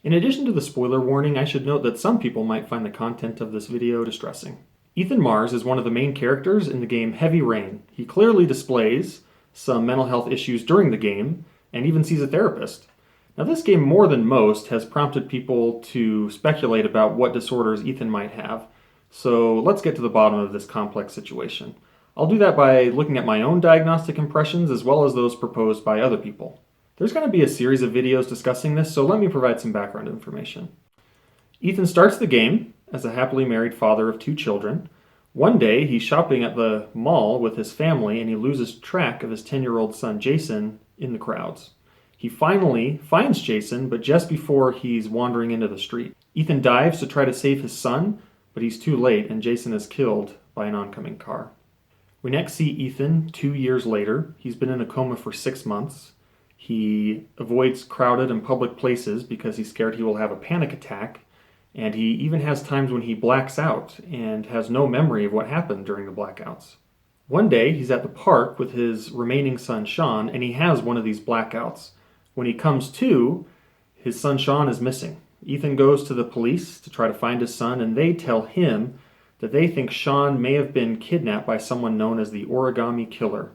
In addition to the spoiler warning, I should note that some people might find the content of this video distressing. Ethan Mars is one of the main characters in the game Heavy Rain. He clearly displays some mental health issues during the game, and even sees a therapist. Now this game, more than most, has prompted people to speculate about what disorders Ethan might have. So let's get to the bottom of this complex situation. I'll do that by looking at my own diagnostic impressions as well as those proposed by other people. There's going to be a series of videos discussing this, so let me provide some background information. Ethan starts the game as a happily married father of 2 children. One day, he's shopping at the mall with his family and he loses track of his 10-year-old son Jason in the crowds. He finally finds Jason, but just before he's wandering into the street. Ethan dives to try to save his son, but he's too late and Jason is killed by an oncoming car. We next see Ethan 2 years later. He's been in a coma for 6 months. He avoids crowded and public places because he's scared he will have a panic attack, and he even has times when he blacks out and has no memory of what happened during the blackouts. One day, he's at the park with his remaining son Sean, and he has one of these blackouts. When he comes to, his son Sean is missing. Ethan goes to the police to try to find his son, and they tell him that they think Sean may have been kidnapped by someone known as the Origami Killer.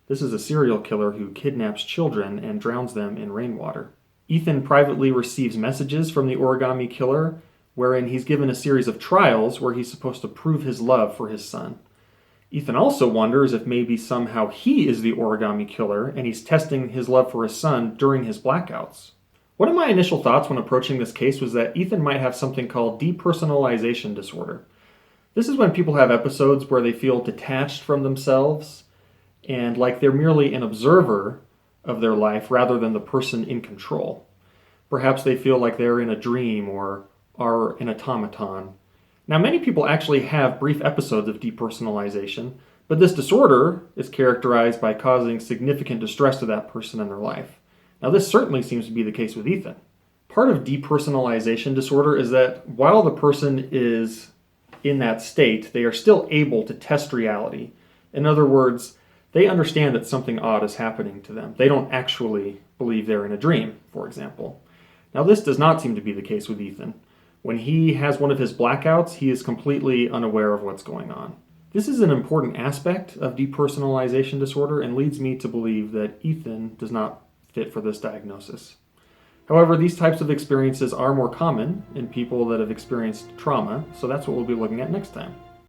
This is a serial killer who kidnaps children and drowns them in rainwater. Ethan privately receives messages from the Origami Killer, wherein he's given a series of trials where he's supposed to prove his love for his son. Ethan also wonders if maybe somehow he is the Origami Killer and he's testing his love for his son during his blackouts. One of my initial thoughts when approaching this case was that Ethan might have something called Depersonalization Disorder. This is when people have episodes where they feel detached from themselves and like they're merely an observer of their life rather than the person in control. Perhaps they feel like they're in a dream or are an automaton. Now, many people actually have brief episodes of depersonalization, but this disorder is characterized by causing significant distress to that person in their life. Now, this certainly seems to be the case with Ethan. Part of depersonalization disorder is that while the person is in that state, they are still able to test reality. In other words, they understand that something odd is happening to them. They don't actually believe they're in a dream, for example. Now, this does not seem to be the case with Ethan. When he has one of his blackouts, he is completely unaware of what's going on. This is an important aspect of depersonalization disorder and leads me to believe that Ethan does not fit for this diagnosis. However, these types of experiences are more common in people that have experienced trauma, so that's what we'll be looking at next time.